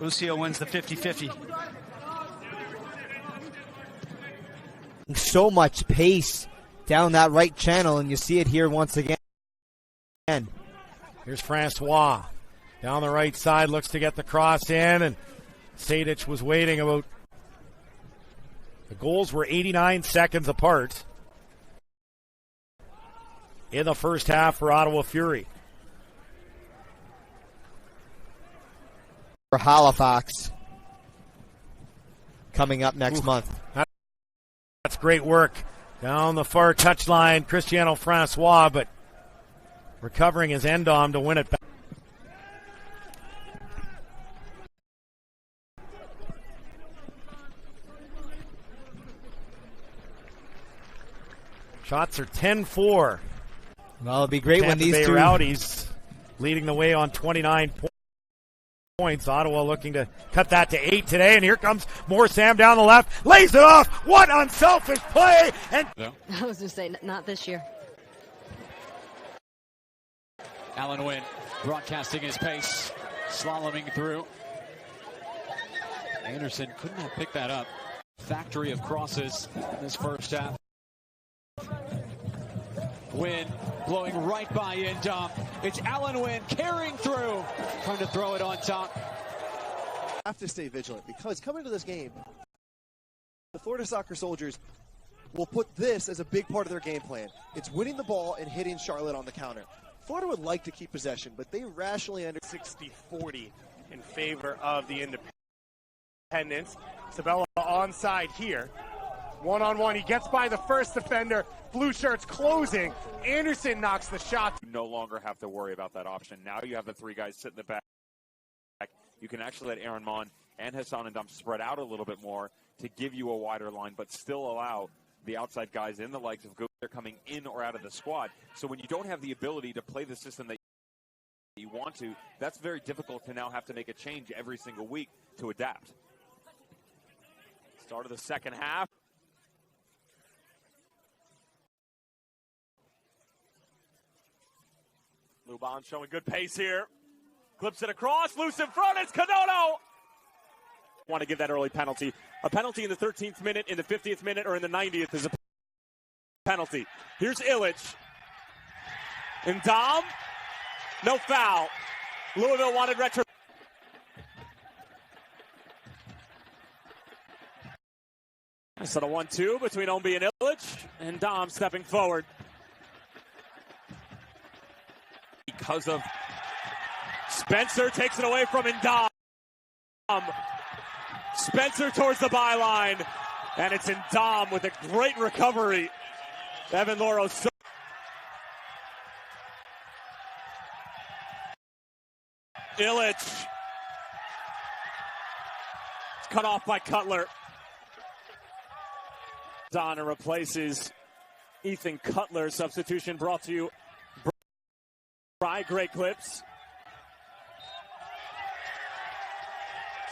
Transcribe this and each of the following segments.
Lucio wins the 50-50. So much pace down that right channel, and you see it here once again. Here's Francois down the right side, looks to get the cross in, and Sadic was waiting about. The goals were 89 seconds apart in the first half for Ottawa Fury. For Halifax coming up next month. That's great work down the far touchline. Cristiano Francois, but recovering his Ndam to win it back. Shots are 10-4. Well, it'll be great when these two Rowdies leading the way on 29 points. Ottawa looking to cut that to 8 today, and here comes more Sam down the left, lays it off. What unselfish play! And I was going to say, not this year. Alan Wynn broadcasting his pace, slaloming through. Anderson couldn't have picked that up. Factory of crosses in this first half. Wynn blowing right by Ndam. It's Alan Wynn carrying through, trying to throw it on top. Have to stay vigilant because coming to this game, the Florida Soccer Soldiers will put this as a big part of their game plan. It's winning the ball and hitting Charlotte on the counter. Florida would like to keep possession, but they rationally under 60-40 in favor of the Independents. Sabella onside here. One-on-one, he gets by the first defender. Blue shirts closing. Anderson knocks the shot. You no longer have to worry about that option. Now you have the three guys sit in the back. You can actually let Aaron Mon and Hassan Ndam spread out a little bit more to give you a wider line, but still allow the outside guys in the likes of Goodyear coming in or out of the squad. So when you don't have the ability to play the system that you want to, that's very difficult to now have to make a change every single week to adapt. Start of the second half. Luban showing good pace here. Clips it across, loose in front, it's Canono! Want to give that early penalty. A penalty in the 13th minute, in the 50th minute, or in the 90th is a penalty. Here's Illich. Ndam, no foul. Louisville wanted retro. So the 1-2 between Omby and Illich, and Ndam stepping forward. Because of Spencer takes it away from Ndam. Spencer towards the byline, and it's Ndam with a great recovery. Evan Loro. Illich. It's cut off by Cutler. Donna replaces Ethan Cutler. Substitution brought to you by Great Clips.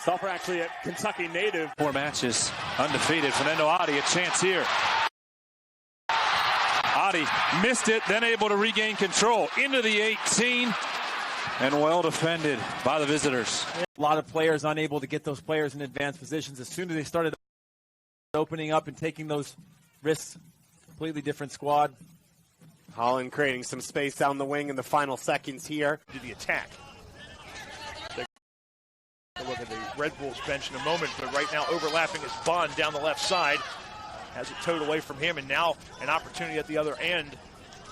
Stuffer actually a Kentucky native. 4 matches, undefeated. Fernando Adi, a chance here. Adi missed it, then able to regain control into the 18, and well defended by the visitors. A lot of players unable to get those players in advanced positions. As soon as they started opening up and taking those risks, completely different squad. Holland creating some space down the wing in the final seconds here. To the attack. Look at the Red Bulls bench in a moment, but right now overlapping is Bond down the left side. Has it towed away from him, and now an opportunity at the other end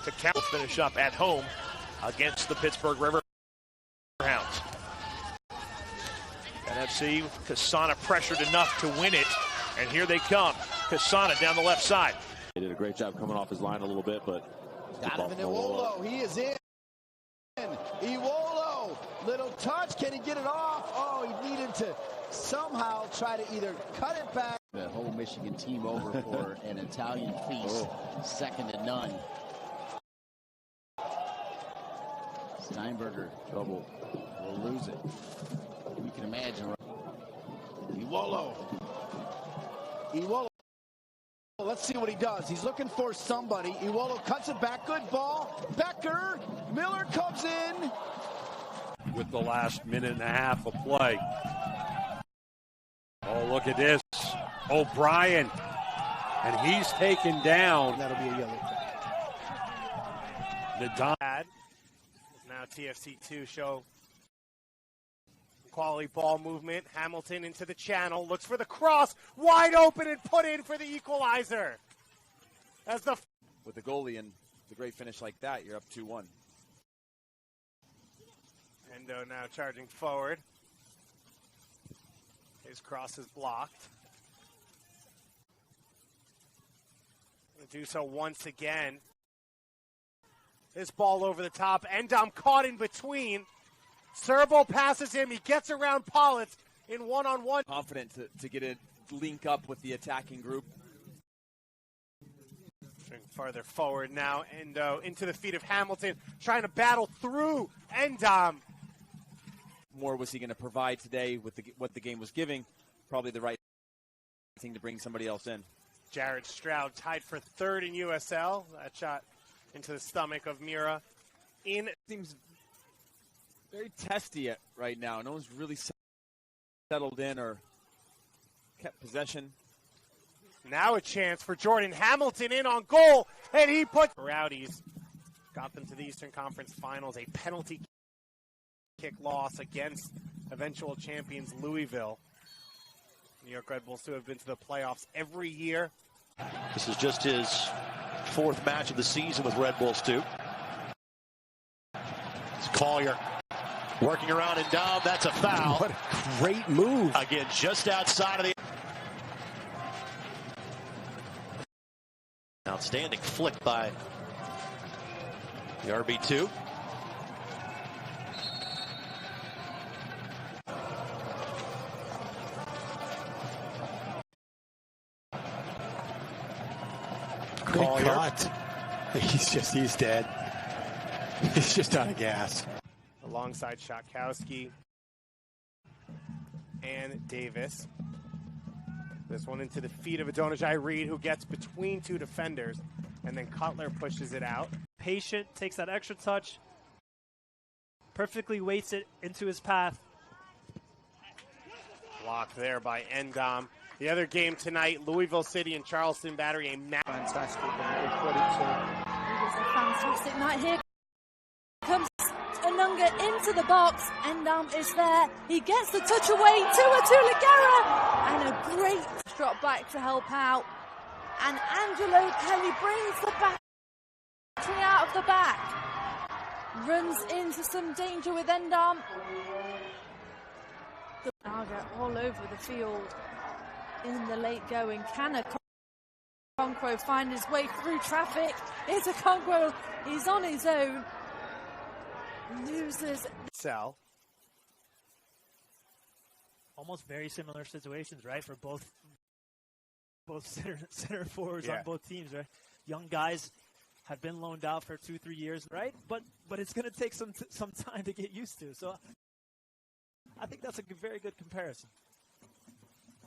to finish up at home against the Pittsburgh Riverhounds. NFC, Cassana pressured enough to win it, and here they come. Cassana down the left side. He did a great job coming off his line a little bit, but Donovan Iwolo, he is in. Iwolo, little touch, can he get it off? Oh, he needed to somehow try to either cut it back. The whole Michigan team over for an Italian feast, second to none. Steinberger, trouble, will lose it. You can imagine. Iwolo. Let's see what he does. He's looking for somebody. Iwolo cuts it back. Good ball. Becker. Miller comes in. With the last minute and a half of play. Oh, look at this. O'Brien. And he's taken down. That'll be a yellow. Ndam. Now TFC2 show quality ball movement. Hamilton into the channel, looks for the cross, wide open and put in for the equalizer. As the with the goalie and the great finish like that, you're up 2-1. Endo now charging forward. His cross is blocked. Going to do so once again. This ball over the top. Ndam caught in between. Serbo passes him. He gets around Politz in one-on-one. Confident to get a link up with the attacking group. Farther forward now. Endo into the feet of Hamilton. Trying to battle through Ndam. More was he going to provide today with what the game was giving? Probably the right thing to bring somebody else in. Jared Stroud tied for third in USL. That shot into the stomach of Mira. Seems very testy right now. No one's really settled in or kept possession. Now a chance for Jordan Hamilton in on goal, and he put Rowdies. Got them to the Eastern Conference Finals, a penalty kick loss against eventual champions Louisville. New York Red Bulls, who have been to the playoffs every year. This is just his fourth match of the season with Red Bulls 2. It's Collier working around Ndam. That's a foul. What a great move. Again, just outside of the... Outstanding flick by the RB2. Great cut. He's dead. He's just out of gas. Alongside Szatkowski and Davis. This one into the feet of Adonijah Reed, who gets between two defenders, and then Cutler pushes it out. Patient, takes that extra touch, perfectly weights it into his path. Blocked there by Ndam. The other game tonight, Louisville City and Charleston Battery, a fantastic. It was a fantastic night. Here comes Anunga into the box. Ndam is there. He gets the touch away to Atuligara. And a great drop back to help out. And Angelo Kelly brings the battery out of the back. Runs into some danger with Ndam. Naga all over the field in the late going. Can Okonkwo find his way through traffic? It's Okonkwo. He's on his own. Loses. Sell. Almost very similar situations, right? For both center forwards on both teams, right? Young guys have been loaned out for 2-3 years, right? But it's going to take some time to get used to. So I think that's a very good comparison.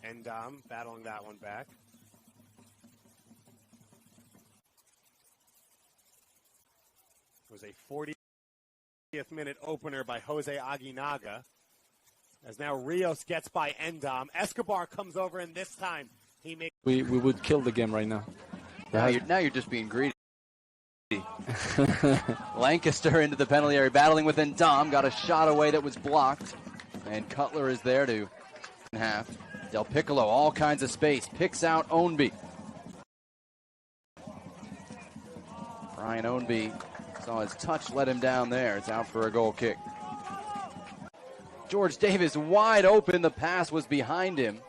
Ndam battling that one back. It was a 40th minute opener by Jose Aguinaga. As now Rios gets by Ndam. Escobar comes over, and this time he makes... We would kill the game right now. Now you're just being greedy. Lancaster into the penalty area, battling with Ndam. Got a shot away that was blocked. And Cutler is there to half. Del Piccolo, all kinds of space. Picks out Ownby. Brian Ownby saw his touch let him down there. It's out for a goal kick. George Davis wide open. The pass was behind him.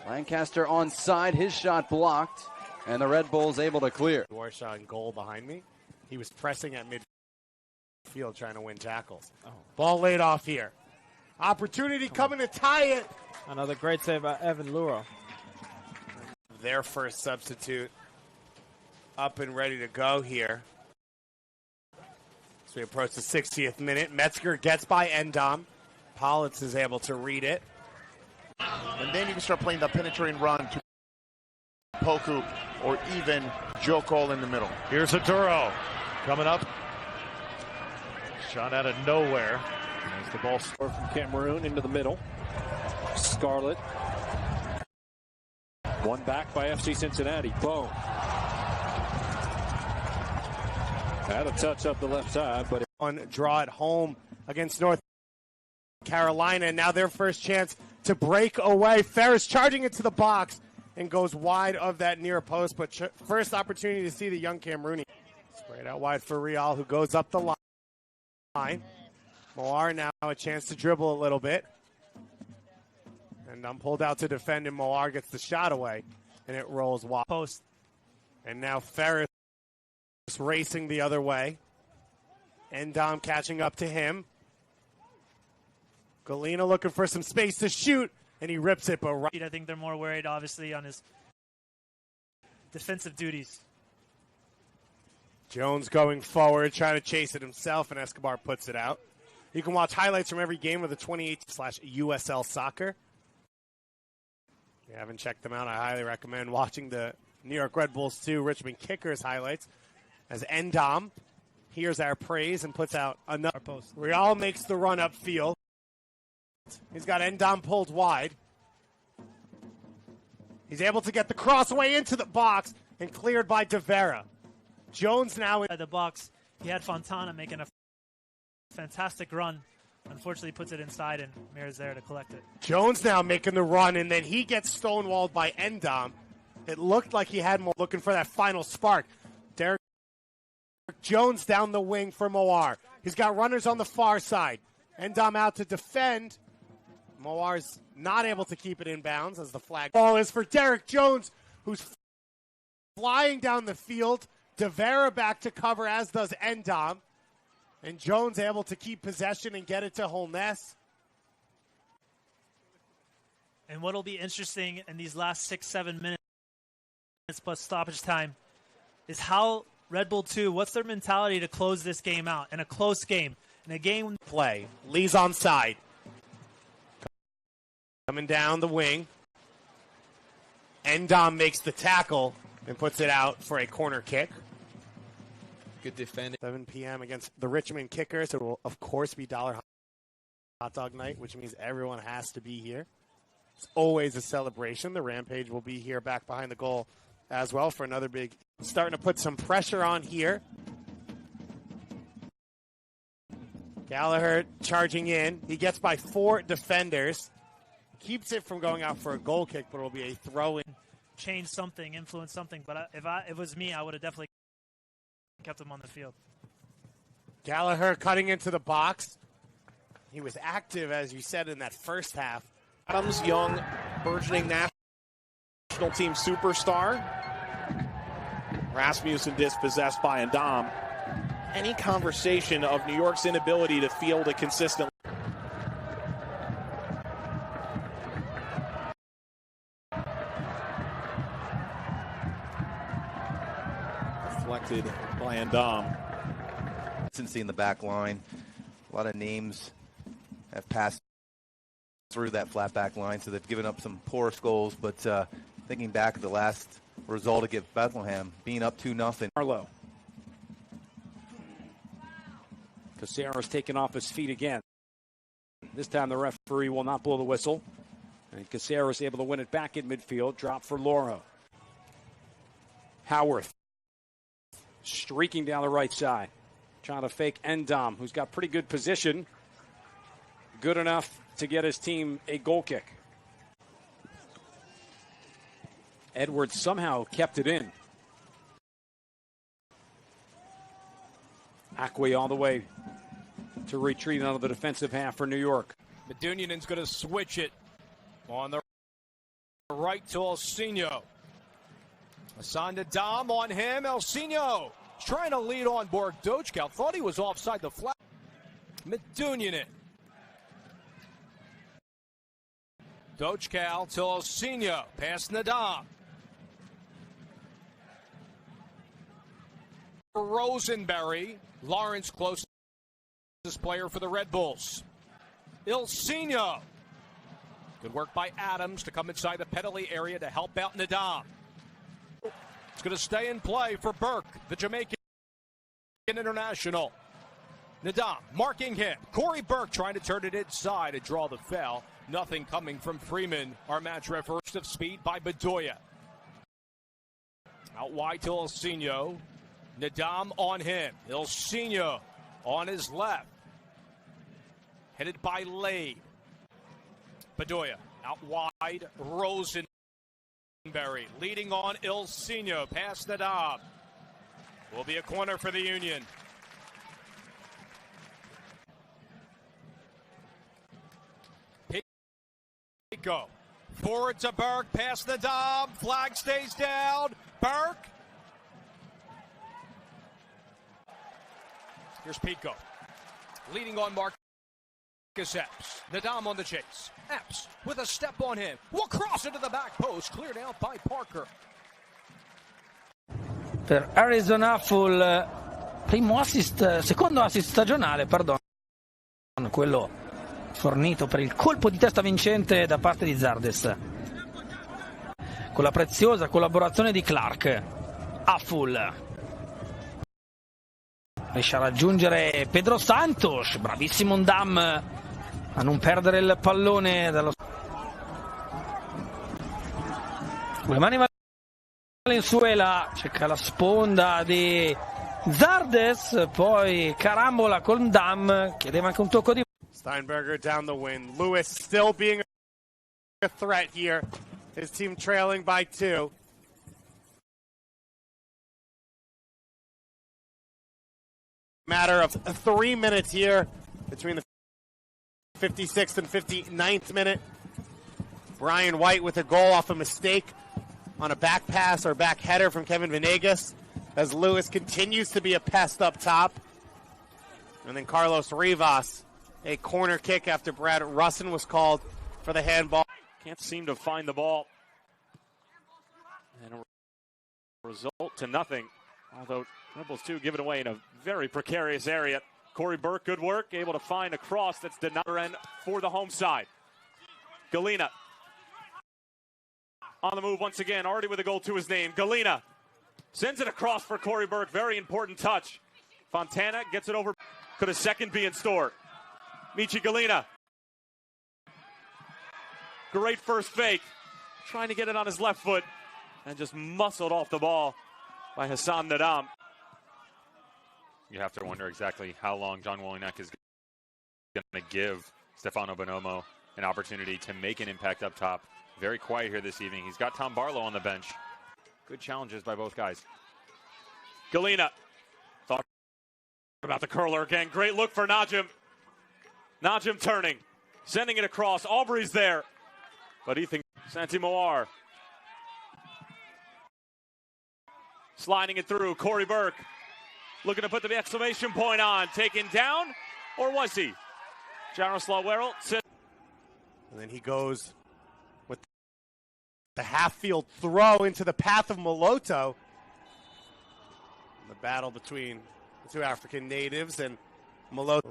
Lancaster onside. His shot blocked. And the Red Bulls able to clear. Warshaw in goal behind me. He was pressing at midfield trying to win tackles. Ball laid off here. Opportunity coming to tie it. Another great save by Evan Luro. Their first substitute up and ready to go here. So we approach the 60th minute. Metzger gets by Ndam. Politz is able to read it. And then you can start playing the penetrating run to Poku or even Joe Cole in the middle. Here's Aduro coming up. Shot out of nowhere. As the ball scored from Cameroon into the middle. Scarlett. One back by FC Cincinnati. Boom. Had a touch up the left side, but on draw at home against North Carolina. And now their first chance to break away. Ferris charging it to the box and goes wide of that near post. But first opportunity to see the young Cameroonian. Sprayed out wide for Real, who goes up the line. Moar now a chance to dribble a little bit. And I'm pulled out to defend, and Moar gets the shot away. And it rolls wide. Post. And now Ferris racing the other way. Ndam catching up to him. Galena looking for some space to shoot, and he rips it. But right. I think they're more worried, obviously, on his defensive duties. Jones going forward, trying to chase it himself, and Escobar puts it out. You can watch highlights from every game of the 28/USL Soccer. If you haven't checked them out, I highly recommend watching the New York Red Bulls 2 Richmond Kickers highlights as Ndam hears our praise and puts out another post. Real makes the run upfield. He's got Ndam pulled wide. He's able to get the crossway into the box and cleared by De Vera. Jones now in the box. He had Fontana making a fantastic run. Unfortunately, puts it inside, and Mir's there to collect it. Jones now making the run, and then he gets stonewalled by Ndam. It looked like he had more looking for that final spark. Derek Jones down the wing for Moar. He's got runners on the far side. Ndam out to defend. Moar's not able to keep it in bounds as the flag ball is for Derek Jones, who's flying down the field. De Vera back to cover, as does Ndam. And Jones able to keep possession and get it to Holness. And what'll be interesting in these last 6-7 minutes plus stoppage time is how Red Bull 2, what's their mentality to close this game out in a close game, in a game play. Lee's on side. Coming down the wing. Ndam makes the tackle and puts it out for a corner kick. Good defending. 7 p.m. against the Richmond Kickers. It will, of course, be $1 hot dog night, which means everyone has to be here. It's always a celebration. The Rampage will be here back behind the goal as well for another big. Starting to put some pressure on here. Gallagher charging in. He gets by 4 defenders. Keeps it from going out for a goal kick, but it will be a throw-in. Change something, influence something. But if it was me, I would have definitely kept him on the field. Gallagher cutting into the box. He was active, as you said, in that first half. Adams, young, burgeoning national team superstar. Rasmussen dispossessed by Ndam. Any conversation of New York's inability to field a consistent. Deflected by Ndam. Consistency in the back line. A lot of names have passed through that flat back line, so they've given up some porous goals. But thinking back at the last result against Bethlehem, being up 2-0. Arlo. Cacero's taken off his feet again. This time the referee will not blow the whistle. And Cacero's able to win it back in midfield. Drop for Loro. Howarth streaking down the right side. Trying to fake Ndam, who's got pretty good position. Good enough to get his team a goal kick. Edwards somehow kept it in. Acquay all the way to retreat out of the defensive half for New York. Medunjanen's going to switch it on the right to Elsinho. Hassan Ndam on him. Elsinho trying to lead on Bordojkow. Thought he was offside the flag. Medunjanen. Dojkow to Elsinho. Past Ndam. Rosenberry. Lawrence closest player for the Red Bulls. Elsinho. Good work by Adams to come inside the penalty area to help out Ndam. It's going to stay in play for Burke, the Jamaican international. Ndam marking him. Corey Burke trying to turn it inside and draw the foul. Nothing coming from Freeman. Our match ref first of speed by Bedoya. Out wide to Ilsinho. Ndam on him. Ilsinho on his left. Headed by Lade. Bedoya out wide. Rosenberry leading on Ilsinho. Past Ndam. Will be a corner for the Union. Pico. Forward to Burke. Past Ndam. Flag stays down. Burke. Here's Pico. Leading on Marcus Epps. Ndam on the chase. Epps with a step on him. Will cross into the back post. Cleared out by Parker. Per Arizona Full, secondo assist stagionale, perdono, quello fornito per il colpo di testa vincente da parte di Zardes. Con la preziosa collaborazione di Clark, a Full. Riesce a raggiungere Pedro Santos, bravissimo Ndam a non perdere il pallone dallo... Le mani Valenzuela, cerca la sponda di Zardes, poi carambola con Ndam, chiedeva anche un tocco di... Steinberger down the wing. Lewis still being a threat here. His team trailing by 2. Matter of 3 minutes here between the 56th and 59th minute. Brian White with a goal off a mistake on a back pass or back header from Kevin Venegas, as Lewis continues to be a pest up top. And then Carlos Rivas, a corner kick after Brad Russin was called for the handball. Can't seem to find the ball. And a result to nothing. Although Rebels 2 give it away in a very precarious area. Corey Burke, good work, able to find a cross that's denied end for the home side. Galena on the move once again, already with a goal to his name. Galena sends it across for Corey Burke, very important touch. Fontana gets it over. Could a second be in store? Michi Galena. Great first fake. Trying to get it on his left foot and just muscled off the ball by Hassan Ndam. You have to wonder exactly how long John Wolyniec is going to give Stefano Bonomo an opportunity to make an impact up top. Very quiet here this evening. He's got Tom Barlow on the bench. Good challenges by both guys. Galena. Thought about the curler again. Great look for Najim. Najim turning. Sending it across. Aubrey's there. But Ethan Santi Moar. Sliding it through. Corey Burke. Looking to put the exclamation point on. Taken down. Or was he? Jaroslaw Werrell. And then he goes with the half-field throw into the path of Moloto. The battle between the two African natives and Moloto.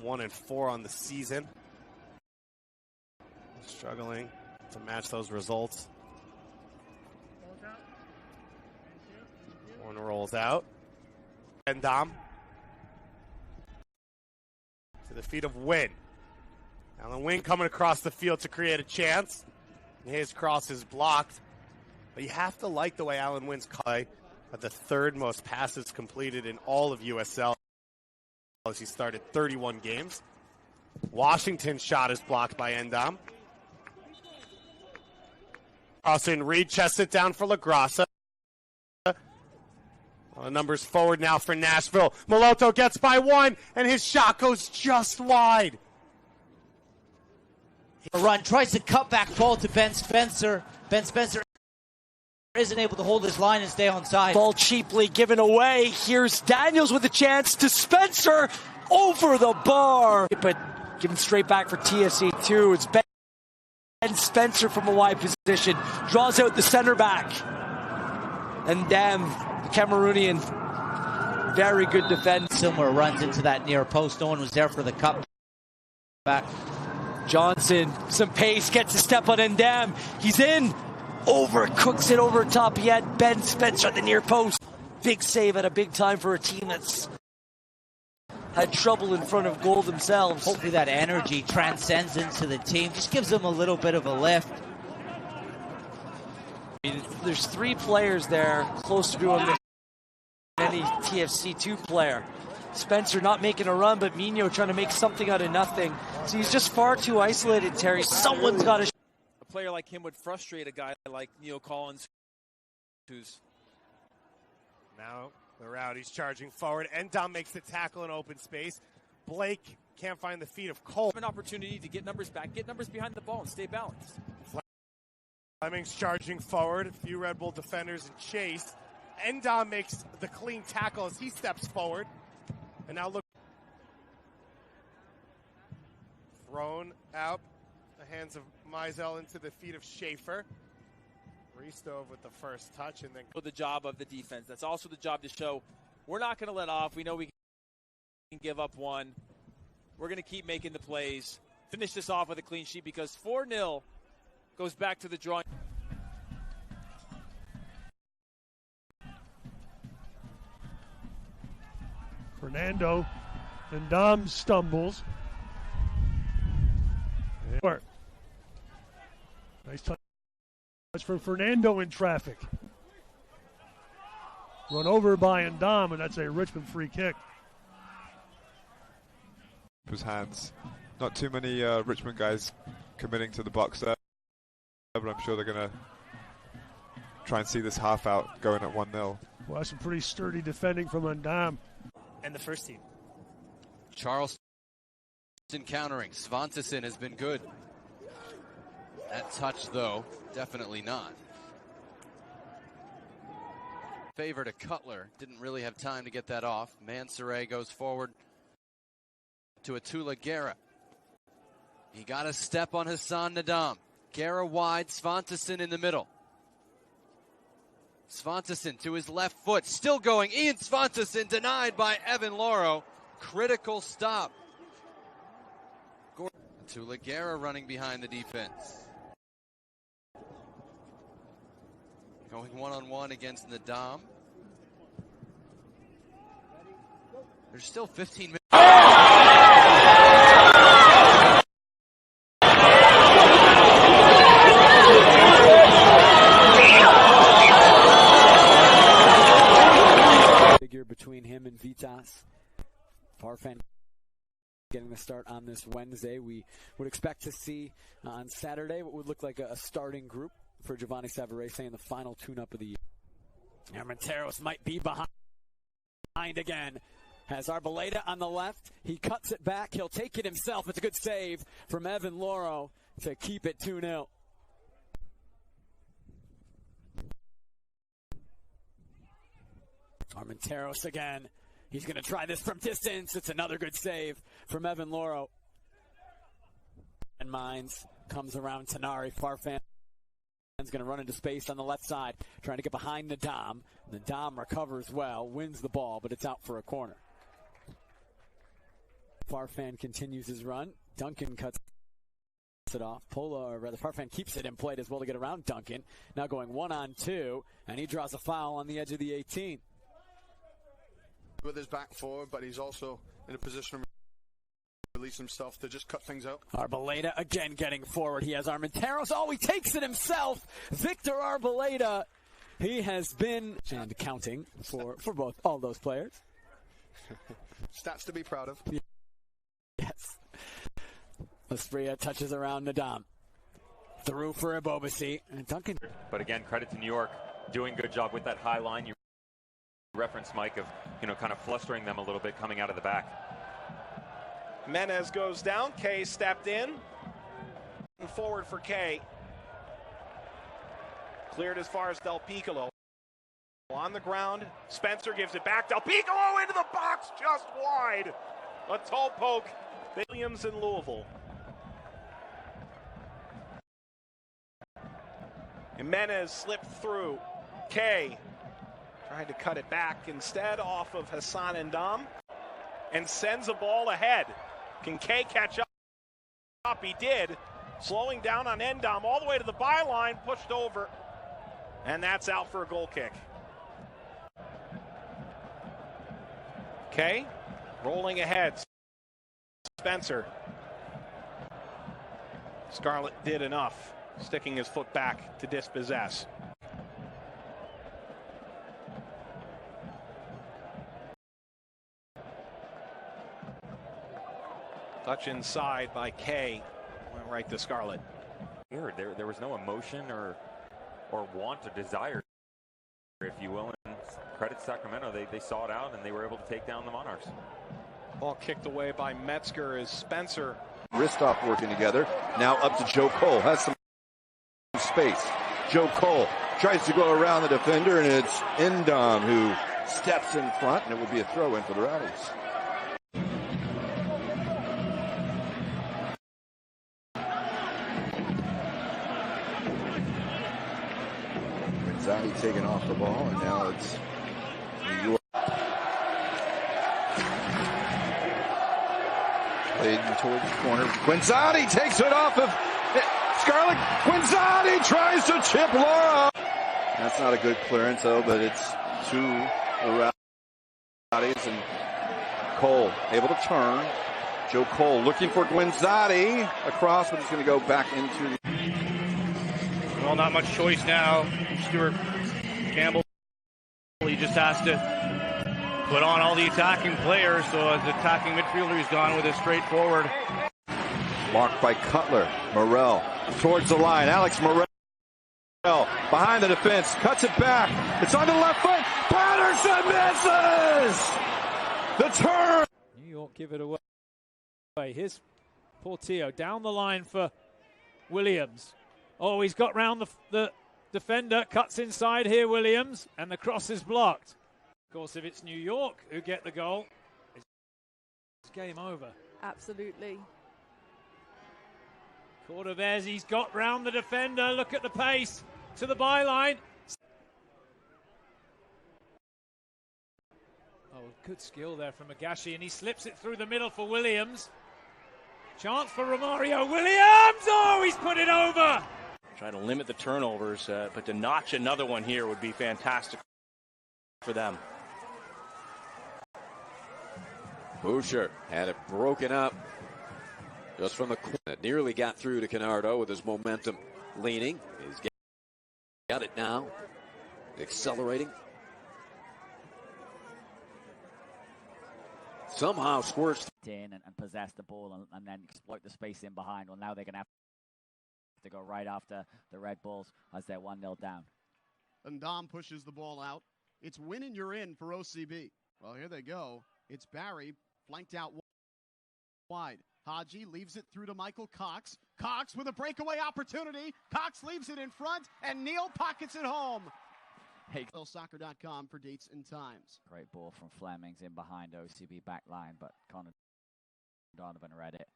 1-4 on the season. Struggling to match those results. One rolls out. Ndam to the feet of Wynn. Alan Wynn coming across the field to create a chance. His cross is blocked. But you have to like the way Alan Wynn's play at the third most passes completed in all of USL as he started 31 games. Washington's shot is blocked by Ndam. Austin Reed chests it down for LaGrassa. Numbers forward now for Nashville. Moloto gets by 1, and his shot goes just wide. A run, tries to cut back ball to Ben Spencer. Ben Spencer isn't able to hold his line and stay on side. Ball cheaply given away. Here's Daniels with a chance to Spencer over the bar. But given straight back for TSC2. It's Ben Spencer from a wide position. Draws out the center back. And Ndam, the Cameroonian, very good defense. Similar runs into that near post. No one was there for the cut back. Johnson, some pace, gets a step on Ndam. He's in. Over, cooks it over top. He had Ben Spencer at the near post. Big save at a big time for a team that's had trouble in front of goal themselves. Hopefully that energy transcends into the team, just gives them a little bit of a lift. There's 3 players there close to doing than any TFC2 player. Spencer not making a run, but Mino trying to make something out of nothing. So he's just far too isolated, Terry. Someone's got to... A player like him would frustrate a guy like Neil Collins, who's... Now they're out. He's charging forward. Ndam makes the tackle in open space. Blake can't find the feet of Cole. An opportunity to get numbers back, get numbers behind the ball, and stay balanced. Fleming's charging forward. A few Red Bull defenders in chase. Ndam makes the clean tackle as he steps forward. And now look. Thrown out. The hands of Mizell into the feet of Schaefer. Restove with the first touch and then the job of the defense. That's also the job to show we're not going to let off. We know we can give up one. We're going to keep making the plays. Finish this off with a clean sheet because 4-0 goes back to the drawing. Fernando Ndam stumbles. Nice touch for Fernando in traffic. Run over by Ndam, and that's a Richmond free kick. His hands. Not too many Richmond guys committing to the box there, but I'm sure they're going to try and see this half out going at 1-0. Well, that's some pretty sturdy defending from Ndam. And the first team. Charleston countering. Svantesson has been good. That touch, though, definitely not. Favor to Cutler. Didn't really have time to get that off. Mansoure goes forward to Atula Guerra. He got a step on Hassan Ndam. Guerra wide, Svantesson in the middle. Svantesson to his left foot, still going. Ian Svantesson denied by Evan Loro. Critical stop. Atula Guerra running behind the defense. Going one-on-one against Ndam. There's still 15 minutes. Figure between him and Vitas. Farfan getting the start on this Wednesday. We would expect to see on Saturday what would look like a starting group for Giovanni Savarese in the final tune-up of the year. Armenteros might be behind again. Has Arboleda on the left. He cuts it back. He'll take it himself. It's a good save from Evan Loro to keep it 2-0. Armenteros again. He's going to try this from distance. It's another good save from Evan Loro. And Mines comes around Tanari. Farfan is going to run into space on the left side, trying to get behind Ndam. Ndam recovers well, wins the ball, but it's out for a corner. Farfan continues his run. Duncan cuts it off. Farfan keeps it in play as well to get around Duncan. Now going 1-on-2, and he draws a foul on the edge of the 18. With his back forward, but he's also in a position to release himself to just cut things out. Arboleda again getting forward. He has Armenteros. Oh, he takes it himself. Victor Arboleda. He has been, and counting for all those players. Stats to be proud of. Yes. Lasprilla touches around Ndam. Through for Ebobisi. And Duncan. But again, credit to New York. Doing a good job with that high line. You reference, Mike, of, kind of flustering them a little bit coming out of the back. Menez goes down. Kay stepped in. Forward for Kay. Cleared as far as Del Piccolo. On the ground. Spencer gives it back. Del Piccolo into the box, just wide. A toe poke. Williams in Louisville. Jimenez slipped through. Kay trying to cut it back instead off of Hassan Ndam and sends a ball ahead. Can Kay catch up? He did. Slowing down on Ndam all the way to the byline, pushed over, and that's out for a goal kick. Kay Rolling ahead. Spencer. Scarlett did enough, sticking his foot back to dispossess. Touch inside by Kay. Went right to Scarlett. There was no emotion or want or desire, if you will. And credit Sacramento, they saw it out and they were able to take down the Monarchs. Ball kicked away by Metzger as Spencer. Wrist-off working together. Now up to Joe Cole. Has some space. Joe Cole tries to go around the defender, and it's Ndam who steps in front, and it would be a throw-in for the Rowdies. Gonzalez taking off the ball, and now it's New York. Played towards the corner. Guenzati takes it off of Scarlett. Guenzati tries to chip Laura. That's not a good clearance, though, but it's to the Rowdies, and Cole able to turn. Joe Cole looking for Guenzati across, but he's going to go back into the... Well, not much choice now. Stuart Campbell, he just has to put on all the attacking players. So as the attacking midfielder, he's gone with a straightforward. Marked by Cutler. Morrell towards the line. Alex Morrell behind the defense. Cuts it back. It's on the left foot. Patterson misses! The turn! New York give it away. Here's Portillo down the line for Williams. Oh, he's got round the defender. Cuts inside here, Williams. And the cross is blocked. Of course, if it's New York who get the goal, it's game over. Absolutely. Cordovez, he's got round the defender. Look at the pace to the byline. Oh, good skill there from Agashi, and he slips it through the middle for Williams. Chance for Romario Williams. Oh, he's put it over. Try to limit the turnovers, but to notch another one here would be fantastic for them. Boucher had it broken up just from the corner. Nearly got through to Canardo with his momentum leaning. He's got it now. Accelerating. Somehow squirts in and possess the ball and then exploit the space in behind. Well, now they're going to have to go right after the Red Bulls as they're 1-0 down. Ndam pushes the ball out. It's win and you're in for OCB. Well, here they go. It's Barry flanked out wide. Haji leaves it through to Michael Cox. Cox with a breakaway opportunity. Cox leaves it in front, and Neal pockets it home. Hey, Soccer.com for dates and times. Great ball from Flemings in behind OCB back line, but Connor Donovan read it.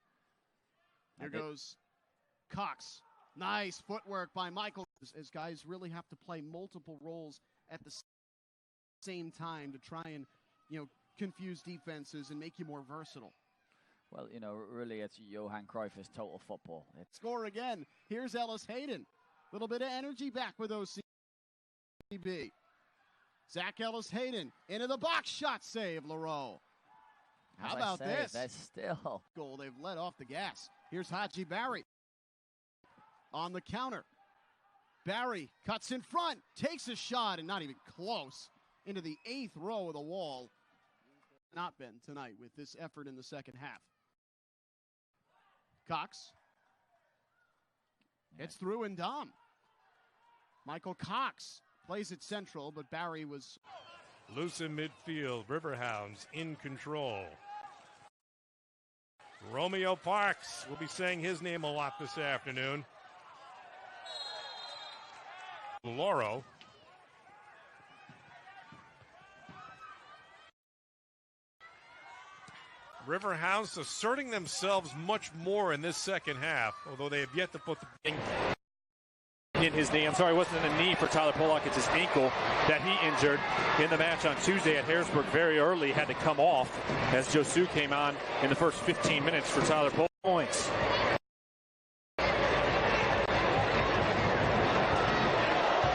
Here goes Cox. Nice footwork by Michael. As guys really have to play multiple roles at the same time to try and, confuse defenses and make you more versatile. Well, really it's Johan Cruyff's total football. Score again. Here's Ellis Hayden. Little bit of energy back with OCB. Zach Ellis Hayden into the box. Shot save, Leroux. How about this? That's still goal. They've let off the gas. Here's Haji Barry on the counter. Barry cuts in front, takes a shot, and not even close into the 8th row of the wall. Not been tonight with this effort in the second half. Cox. It's through Ndam. Michael Cox plays it central, but Barry was loose in midfield. Riverhounds in control. Romeo Parks will be saying his name a lot this afternoon. Loro. Riverhounds asserting themselves much more in this second half, although they have yet to put the... In his knee. I'm sorry, it wasn't a knee for Tyler Pollock. It's his ankle that he injured in the match on Tuesday at Harrisburg very early. Had to come off as Josu came on in the first 15 minutes for Tyler Pollock. Points.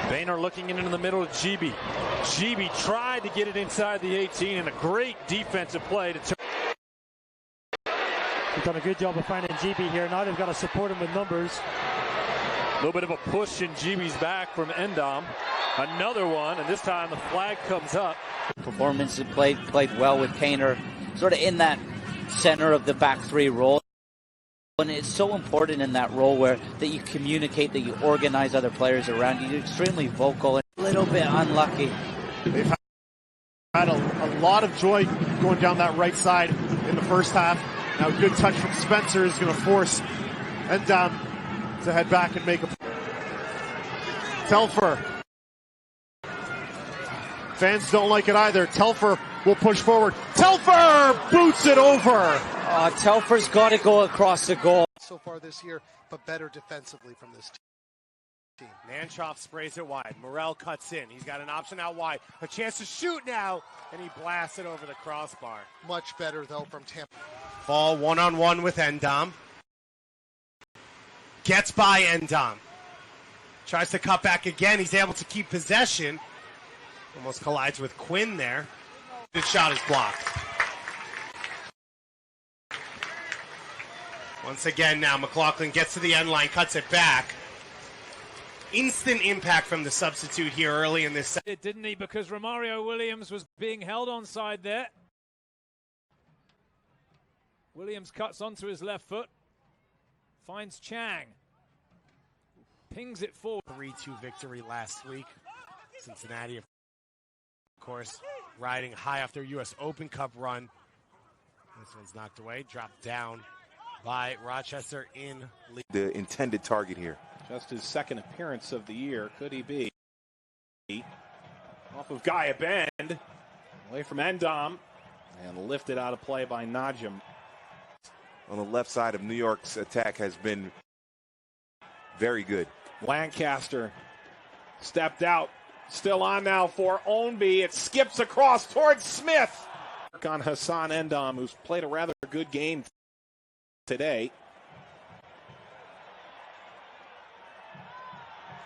Boehner looking into the middle of Gibi. Gibi tried to get it inside the 18 and a great defensive play to turn. He's done a good job of finding GB here. Now they've got to support him with numbers. A little bit of a push in GB's back from Ndam. Another one, and this time the flag comes up. Performance played well with Kaner, sort of in that center of the back three role. And it's so important in that role where that you communicate, that you organize other players around you. You're extremely vocal and a little bit unlucky. They've had a lot of joy going down that right side in the first half. Now a good touch from Spencer is going to force Ndam to head back and make a... Telfer. Fans don't like it either. Telfer will push forward. Telfer boots it over. Telfer's got to go across the goal. So far this year, but better defensively from this team. Nanchoff sprays it wide. Morel cuts in. He's got an option out wide. A chance to shoot now, and he blasts it over the crossbar. Much better, though, from Tampa. Fall one-on-one with Ndam. Gets by Ndam. Tries to cut back again. He's able to keep possession. Almost collides with Quinn there. This shot is blocked. Once again now, McLaughlin gets to the end line, cuts it back. Instant impact from the substitute here early in this set. It didn't he? Because Romario Williams was being held onside there. Williams cuts onto his left foot. Finds Chang. Pings it forward. 3-2 victory last week. Cincinnati, of course, riding high off their U.S. Open Cup run. This one's knocked away, dropped down by Rochester in league. The intended target here. Just his second appearance of the year. Could he be? Off of Gaia Bend. Away from Ndam. And lifted out of play by Najim. On the left side of New York's attack has been very good. Lancaster stepped out. Still on now for Ownby. It skips across towards Smith. On Hassan Ndam, who's played a rather good game today.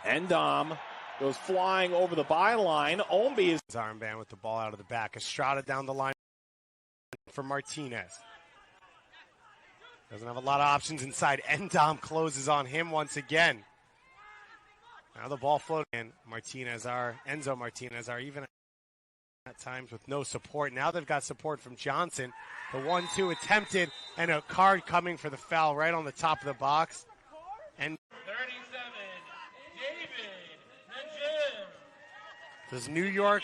Ndam goes flying over the byline. Ownby is armband with the ball out of the back. Estrada down the line for Martinez. Doesn't have a lot of options inside. Ndam closes on him once again. Now the ball floating. And Enzo Martinez are even at times with no support. Now they've got support from Johnson. The 1-2 attempted, and a card coming for the foul right on the top of the box. And 37, David Najim. Does New York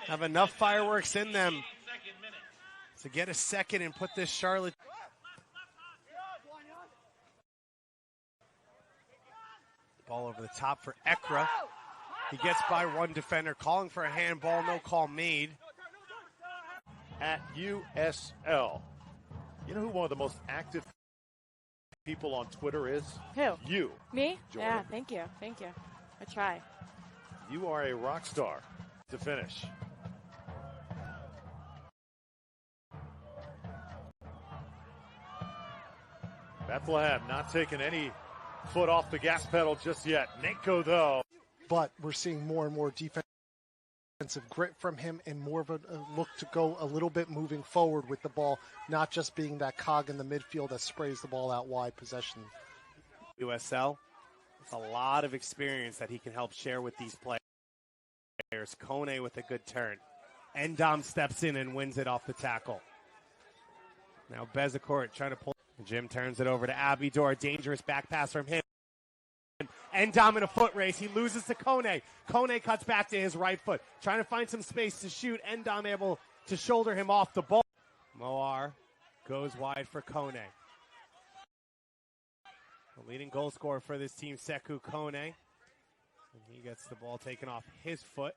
have enough fireworks in them to get a second and put this Charlotte? Ball over the top for Ekra. He gets by one defender, calling for a handball, no call made. At USL. You know who one of the most active people on Twitter is? Who? You. Me? Jordan. Yeah, thank you. Thank you. I try. You are a rock star to finish. Bethlehem not taking any foot off the gas pedal just yet. Nenko, though. But we're seeing more and more defensive grit from him and more of a look to go a little bit moving forward with the ball, not just being that cog in the midfield that sprays the ball out wide possession. USL, it's a lot of experience that he can help share with these players. Kone with a good turn. Ndam steps in and wins it off the tackle. Now Bezecourt trying to pull. Jim turns it over to Abidor. Dangerous back pass from him. Ndam in a foot race. He loses to Kone. Kone cuts back to his right foot. Trying to find some space to shoot. Ndam able to shoulder him off the ball. Moar goes wide for Kone. The leading goal scorer for this team, Sekou Kone. And he gets the ball taken off his foot.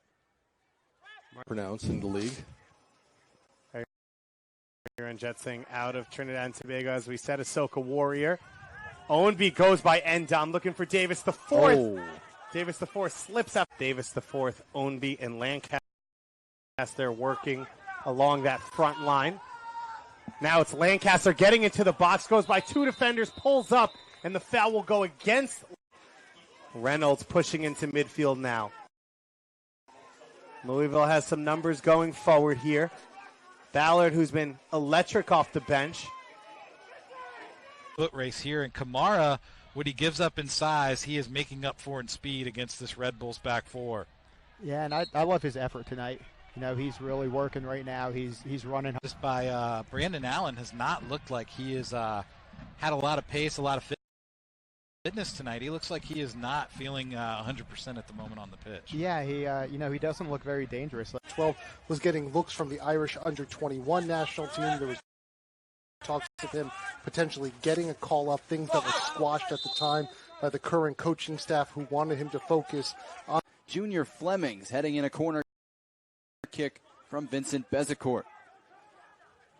Pronounced in the league. Here in Jetsing out of Trinidad and Tobago, as we said, Ahsoka Warrior. Ownby goes by Ndam, looking for Davis the fourth. Oh. Davis the fourth slips up. Davis the fourth, Ownby and Lancaster working along that front line. Now it's Lancaster getting into the box, goes by two defenders, pulls up, and the foul will go against Reynolds, pushing into midfield now. Louisville has some numbers going forward here. Ballard, who's been electric off the bench. foot race here, and Kamara, what he gives up in size, he is making up for in speed against this Red Bulls back four. Yeah, and I love his effort tonight. You know, he's really working right now. He's running. Just by Brandon Allen has not looked like he has had a lot of pace, a lot of fitness tonight. He looks like he is not feeling 100% at the moment on the pitch. Yeah, he doesn't look very dangerous. 12 was getting looks from the Irish under-21 national team. There was talks of him potentially getting a call-up, things that were squashed at the time by the current coaching staff who wanted him to focus on. Junior Flemings heading in a corner kick from Vincent Bezecourt.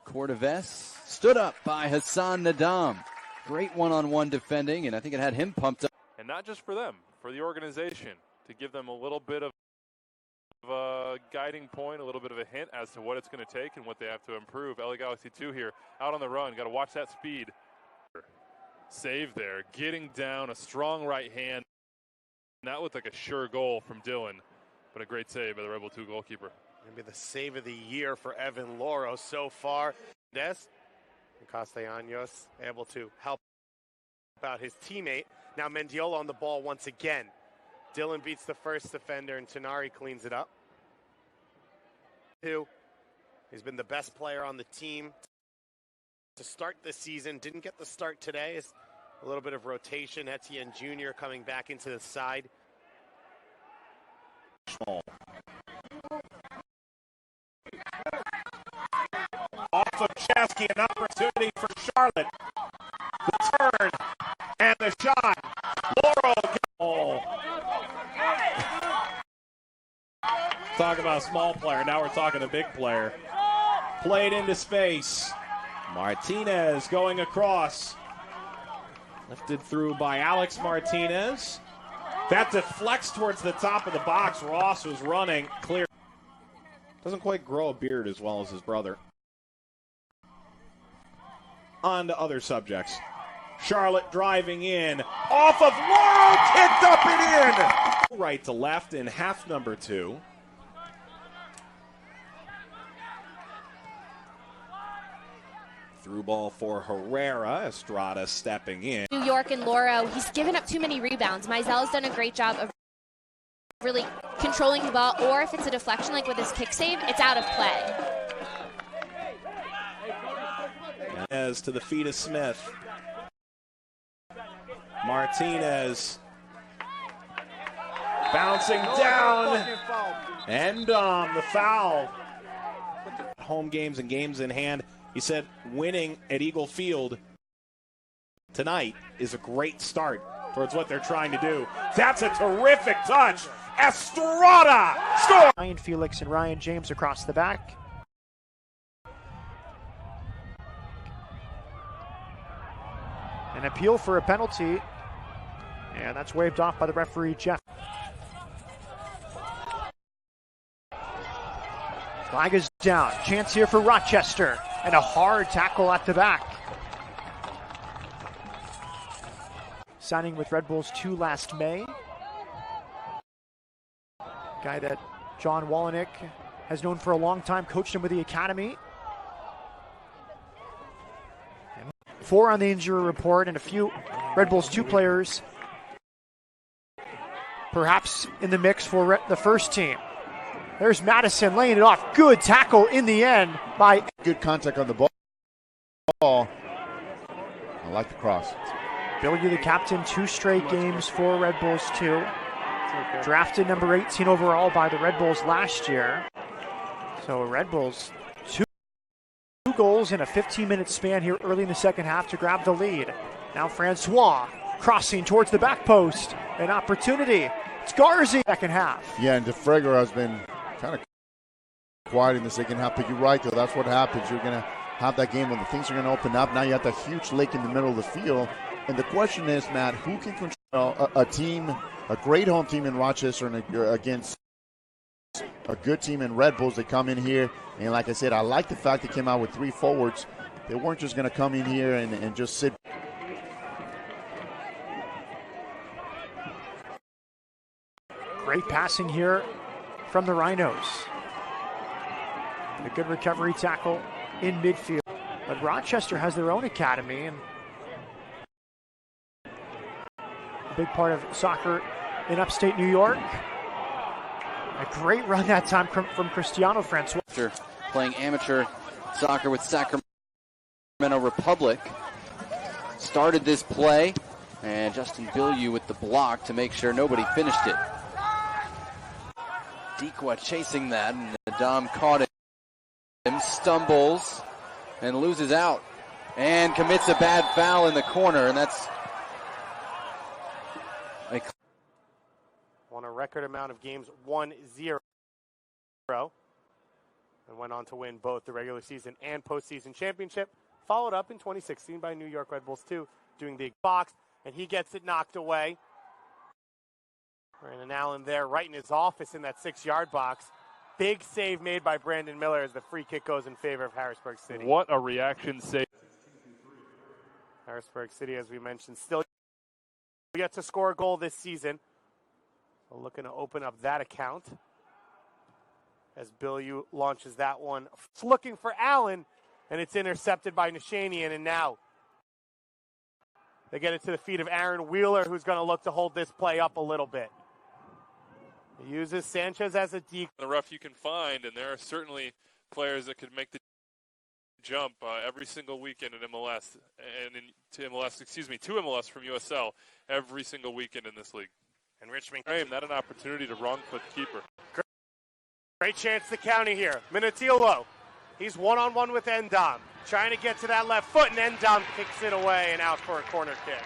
Cordoves stood up by Hassan Ndam. Great one-on-one defending, and I think it had him pumped up. And not just for them, for the organization, to give them a little bit of a guiding point, a little bit of a hint as to what it's going to take and what they have to improve. LA Galaxy 2 here, out on the run. Got to watch that speed. Save there, getting down, a strong right hand. That looked like a sure goal from Dylan, but a great save by the Rebel 2 goalkeeper. Maybe the save of the year for Evan Loro so far. Des Castellanos able to help out his teammate. Now Mendiola on the ball once again. Dylan beats the first defender and Tenari cleans it up. He's been the best player on the team to start this season. Didn't get the start today. It's a little bit of rotation. Etienne Jr. coming back into the side. Off of Chesky, an opportunity for Charlotte. The turn and the shot. Laurel. Oh. Talk about a small player. Now we're talking a big player. Played into space. Martinez going across. Lifted through by Alex Martinez. That deflects towards the top of the box. Ross was running clear. Doesn't quite grow a beard as well as his brother. On to other subjects. Charlotte driving in. Off of Laurel. Kicked up and in. Right to left in half number 2. Through ball for Herrera. Estrada stepping in. New York and Loro, he's given up too many rebounds. Meisel's done a great job of really controlling the ball, or if it's a deflection like with his kick save, it's out of play. As to the feet of Smith. Martinez bouncing down. And the foul. Home games and games in hand. He said winning at Eagle Field tonight is a great start towards what they're trying to do. That's a terrific touch. Estrada score. Ryan Felix and Ryan James across the back. An appeal for a penalty. And that's waved off by the referee, Jeff. Flag is down. Chance here for Rochester. And a hard tackle at the back. Signing with Red Bulls 2 last May. Guy that John Wallenick has known for a long time, coached him with the academy. 4 on the injury report, and a few Red Bulls 2 players perhaps in the mix for the first team. There's Madison laying it off. Good tackle in the end by... Good contact on the ball. I like the cross. Billy, the captain, 2 straight games for Red Bulls 2. Drafted number 18 overall by the Red Bulls last year. So Red Bulls, 2 goals in a 15-minute span here early in the second half to grab the lead. Now Francois crossing towards the back post. An opportunity. It's Garzi second half. Yeah, and DeFregger has been kind of quiet in the second half, but you're right, though. That's what happens. You're going to have that game when the things are going to open up. Now you have that huge lake in the middle of the field. And the question is, Matt, who can control a team, a great home team in Rochester and against a good team in Red Bulls? They come in here, and like I said, I like the fact they came out with 3 forwards. They weren't just going to come in here and just sit. Great passing here from the Rhinos. A good recovery tackle in midfield. But Rochester has their own academy, and big part of soccer in upstate New York. A great run that time from Cristiano Francois. After playing amateur soccer with Sacramento Republic, started this play, and Justin Bilyeu with the block to make sure nobody finished it. Dikwa chasing that, and Ndam caught him, stumbles, and loses out, and commits a bad foul in the corner, and that's won a record amount of games, 1-0, and went on to win both the regular season and postseason championship. Followed up in 2016 by New York Red Bulls 2, doing the box, and he gets it knocked away. Brandon Allen there right in his office in that 6-yard box. Big save made by Brandon Miller as the free kick goes in favor of Harrisburg City. What a reaction save. Harrisburg City, as we mentioned, still yet to score a goal this season. So looking to open up that account as Bilyeu launches that one. Looking for Allen, and it's intercepted by Nishanian, and now they get it to the feet of Aaron Wheeler, who's going to look to hold this play up a little bit. He uses Sanchez as a decoy. The rough you can find, and there are certainly players that could make the jump every single weekend in MLS, and to MLS from USL every single weekend in this league. And Richmond frame that an opportunity to wrong foot keeper. Great chance to counter here. Minotillo, he's one-on-one with Ndam, trying to get to that left foot, and Ndam kicks it away and out for a corner kick.